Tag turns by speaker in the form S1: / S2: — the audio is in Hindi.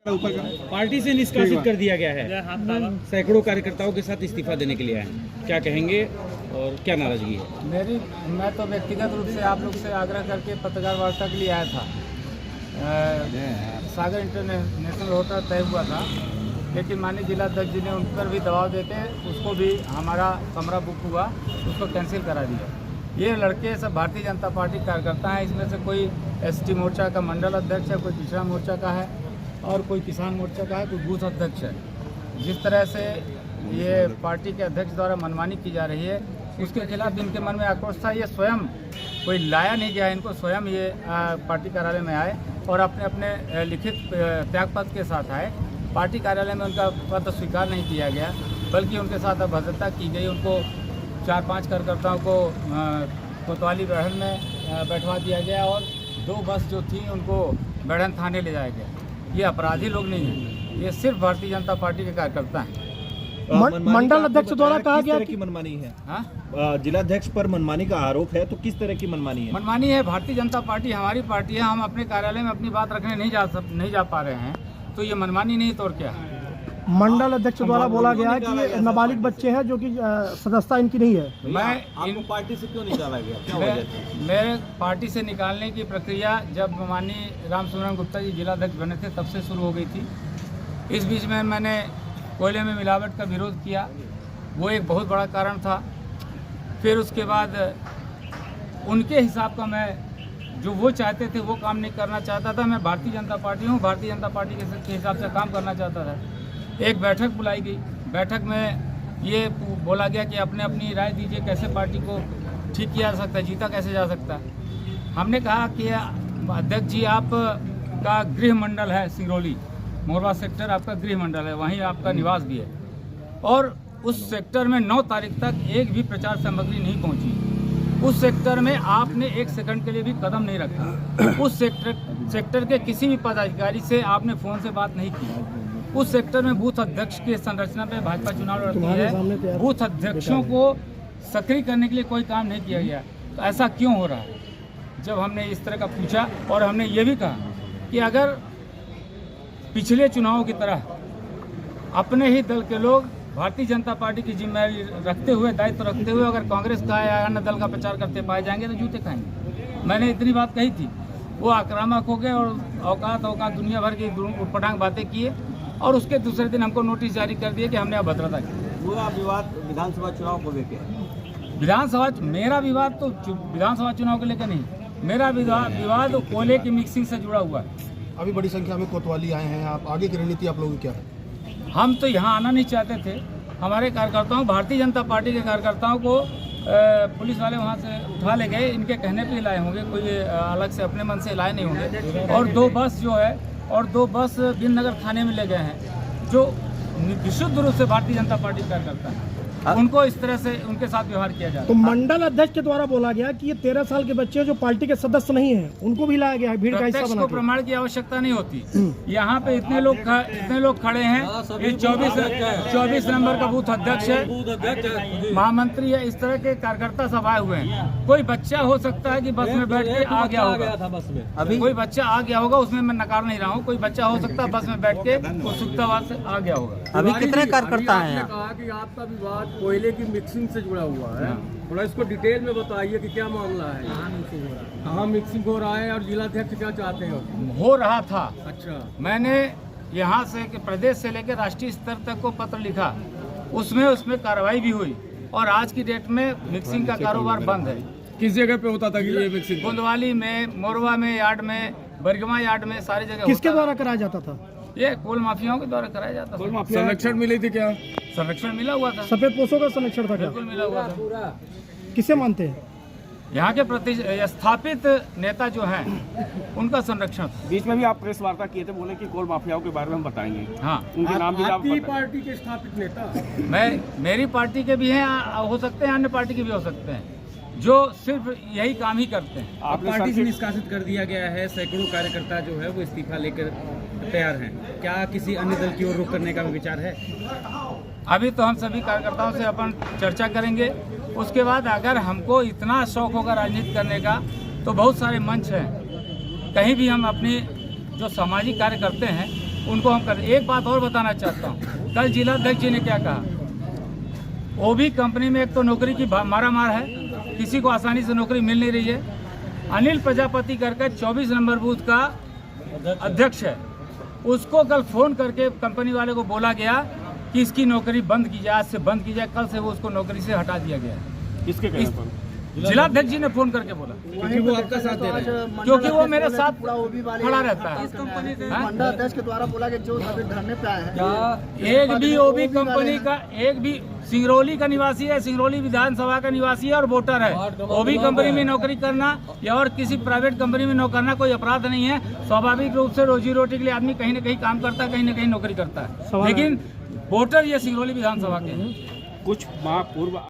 S1: पार्टी से निष्कासित कर दिया गया है, सैकड़ों कार्यकर्ताओं के साथ इस्तीफा देने के लिए आए हैं, क्या कहेंगे और क्या नाराजगी है?
S2: मैं तो व्यक्तिगत रूप से आप लोग से आग्रह करके पत्रकार वार्ता के लिए आया था। सागर इंटरनेशनल होटल तय हुआ था, लेकिन माननीय जिला अध्यक्ष जी ने उन पर भी दबाव देके उसको भी हमारा कमरा बुक हुआ, उसको कैंसिल करा दिया। ये लड़के सब भारतीय जनता पार्टी कार्यकर्ता हैं। इसमें से कोई एसटी मोर्चा का मंडल अध्यक्ष है, कोई पिछड़ा मोर्चा का है और कोई किसान मोर्चा का है, कोई बूथ अध्यक्ष है। जिस तरह से ये पार्टी के अध्यक्ष द्वारा मनमानी की जा रही है, उसके खिलाफ इनके मन में आक्रोश था। ये स्वयं कोई लाया नहीं गया, इनको स्वयं ये पार्टी कार्यालय में आए और अपने अपने लिखित त्यागपत्र के साथ आए। पार्टी कार्यालय में उनका पत्र स्वीकार नहीं किया गया, बल्कि उनके साथ अभद्रता की गई। उनको 4-5 कार्यकर्ताओं को कोतवाली बढ़न में बैठवा दिया गया और 2 बस जो थी उनको बढ़न थाने ले जाया गया। ये अपराधी लोग नहीं हैं, ये सिर्फ भारतीय जनता पार्टी के कार्यकर्ता हैं।
S3: मंडल अध्यक्ष द्वारा कहा गया
S1: कि मनमानी है।
S2: हाँ,
S1: जिलाध्यक्ष पर मनमानी का आरोप है, तो किस तरह की मनमानी है?
S2: मनमानी है। भारतीय जनता पार्टी हमारी पार्टी है, हम अपने कार्यालय में अपनी बात रखने नहीं जा पा रहे हैं, तो ये मनमानी नहीं तो और क्या है?
S3: मंडल अध्यक्ष द्वारा बोला गया है कि ये नाबालिग बच्चे हैं जो कि सदस्यता इनकी नहीं है।
S1: मैं पार्टी से क्यों निकाला गया, क्या वजह थी?
S2: मेरे पार्टी से निकालने की प्रक्रिया जब माननीय रामसुवर्ण गुप्ता जी जिलाध्यक्ष बने थे तब से शुरू हो गई थी। इस बीच में मैंने कोयले में मिलावट का विरोध किया, वो एक बहुत बड़ा कारण था। फिर उसके बाद उनके हिसाब का मैं जो वो चाहते थे वो काम नहीं करना चाहता था। मैं भारतीय जनता पार्टी हूँ, भारतीय जनता पार्टी के हिसाब से काम करना चाहता था। एक बैठक बुलाई गई, बैठक में ये बोला गया कि अपने अपनी राय दीजिए कैसे पार्टी को ठीक किया जा सकता है, जीता कैसे जा सकता है। हमने कहा कि अध्यक्ष जी आपका गृह मंडल है सिंगरौली, मोरवा सेक्टर आपका गृह मंडल है, वहीं आपका निवास भी है और उस सेक्टर में 9 तारीख तक एक भी प्रचार सामग्री नहीं पहुंची। उस सेक्टर में आपने 1 सेकंड के लिए भी कदम नहीं रखा। उस सेक्टर के किसी भी पदाधिकारी से आपने फ़ोन से बात नहीं की। उस सेक्टर में बूथ अध्यक्ष की संरचना पे भाजपा चुनाव लड़ती है, बूथ अध्यक्षों को सक्रिय करने के लिए कोई काम नहीं किया गया। तो ऐसा क्यों हो रहा है? जब हमने इस तरह का पूछा और हमने ये भी कहा कि अगर पिछले चुनावों की तरह अपने ही दल के लोग भारतीय जनता पार्टी की जिम्मेदारी रखते हुए, दायित्व रखते हुए अगर कांग्रेस का या अन्य दल का प्रचार करते पाए जाएंगे तो जूते खाएंगे। मैंने इतनी बात कही थी, वो आक्रामक हो गए और औकात दुनिया भर की उटपटांग बातें किए और उसके दूसरे दिन हमको नोटिस जारी कर दिए कि हमने अभद्रता की।
S1: पूरा विवाद विधानसभा चुनाव को लेकर,
S2: मेरा विवाद तो विधानसभा चुनाव को लेकर नहीं, मेरा विवाद कोयले की मिक्सिंग से जुड़ा हुआ है।
S3: अभी बड़ी संख्या में कोतवाली आए हैं, आप आगे की रणनीति आप लोगों की क्या है?
S2: हम तो यहाँ आना नहीं चाहते थे। हमारे कार्यकर्ताओं, भारतीय जनता पार्टी के कार्यकर्ताओं को पुलिस वाले वहाँ से उठा ले गए, इनके कहने पे लाए होंगे, कोई अलग से अपने मन से लाए नहीं होंगे। और 2 बस जो है और 2 बस बिननगर थाने में ले गए हैं, जो विशुद्ध रूप से भारतीय जनता पार्टी कार्यकर्ता है। उनको इस तरह से उनके साथ व्यवहार किया जाता है।
S3: तो मंडल अध्यक्ष के द्वारा बोला गया कि ये 13 साल के बच्चे जो पार्टी के सदस्य नहीं हैं, उनको भी लाया गया है भीड़ का हिस्सा बना के।
S2: प्रमाण की आवश्यकता नहीं होती। यहाँ पे इतने लोग खड़े हैं। ये 24 नंबर का बूथ अध्यक्ष है, महामंत्री है, इस तरह के कार्यकर्ता सब आए हुए हैं। कोई बच्चा हो सकता है कि बस में बैठ के आ गया होगा, अभी कोई बच्चा आ गया होगा, उसमें मैं नकार नहीं रहा हूँ। कोई बच्चा हो सकता है बस में बैठ के उत्सुकतावाद से आ गया होगा।
S4: अभी कितने कार्यकर्ता हैं?
S5: कहा कि आपका विवाद कोयले की मिक्सिंग से जुड़ा हुआ है, थोड़ा इसको डिटेल में बताइए कि क्या मामला है, कहाँ मिक्सिंग हो रहा है और जिलाध्यक्ष क्या चाहते हैं?
S2: हो रहा था।
S5: अच्छा,
S2: मैंने यहाँ से प्रदेश से लेकर राष्ट्रीय स्तर तक को पत्र लिखा, उसमें कार्रवाई भी हुई और आज की डेट में मिक्सिंग का कारोबार बंद है।
S5: किस जगह पे होता था कि ये मिक्सिंग?
S2: गोंदवाली में, मोरवा में यार्ड में, बरगमा यार्ड में, सारी जगह।
S3: किसके द्वारा कराया जाता था?
S2: ये कोल माफियाओं के द्वारा कराया जाता था।
S5: संरक्षण मिली थी क्या?
S2: संरक्षण मिला हुआ था,
S3: सफेद पोषों का संरक्षण था क्या?
S2: बिल्कुल मिला हुआ था।
S3: किसे मानते हैं?
S2: यहाँ के स्थापित नेता जो हैं उनका संरक्षण था।
S6: बीच में भी आप प्रेस वार्ता किए थे, बोले कि कोल माफियाओं के बारे में हम बताएंगे।
S2: हाँ,
S6: उनके नाम भी
S5: आपकी पार्टी के स्थापित नेता?
S2: मेरी पार्टी के भी हैं, हो सकते हैं, अन्य पार्टी के भी हो सकते हैं, जो सिर्फ यही काम ही करते हैं।
S1: आप पार्टी से निष्कासित कर दिया गया है, सैकड़ों कार्यकर्ता जो है वो इस्तीफा लेकर तैयार हैं, क्या किसी अन्य दल की ओर रुख करने का विचार है?
S2: अभी तो हम सभी कार्यकर्ताओं से अपन चर्चा करेंगे, उसके बाद अगर हमको इतना शौक होगा राजनीति करने का तो बहुत सारे मंच हैं, कहीं भी हम अपनी जो सामाजिक कार्य करते हैं उनको हम कर। एक बात और बताना चाहता हूँ, कल जिला अध्यक्ष जी ने क्या कहा, ओबी कंपनी में एक तो नौकरी की मारामार है, किसी को आसानी से नौकरी मिल नहीं रही है। अनिल प्रजापति करके 24 नंबर बूथ का अध्यक्ष है, उसको कल फोन करके कंपनी वाले को बोला गया कि इसकी नौकरी बंद की जाए, आज से बंद की जाए। कल से वो उसको नौकरी से हटा दिया गया है।
S6: किसके कहने पर?
S2: जिला अध्यक्ष जी ने फोन करके बोला,
S1: क्योंकि वो आपका साथ दे रहे हैं,
S2: क्योंकि वो मेरे साथ खड़ा रहता है।
S3: मंडल अध्यक्ष के द्वारा बोला कि जो अभी धरने पे आए हैं,
S2: एक भी ओबी कंपनी का, एक भी सिंगरौली का निवासी है, सिंगरौली विधानसभा का निवासी है और वोटर है। ओबी कंपनी में नौकरी करना या और किसी प्राइवेट कंपनी में नौकरी करना कोई अपराध नहीं है। स्वाभाविक रूप से रोजी रोटी के लिए आदमी कहीं न कहीं काम करता है, कहीं न कहीं नौकरी करता है, लेकिन वोटर ये सिंगरौली विधानसभा के हैं।
S6: कुछ माह पूर्व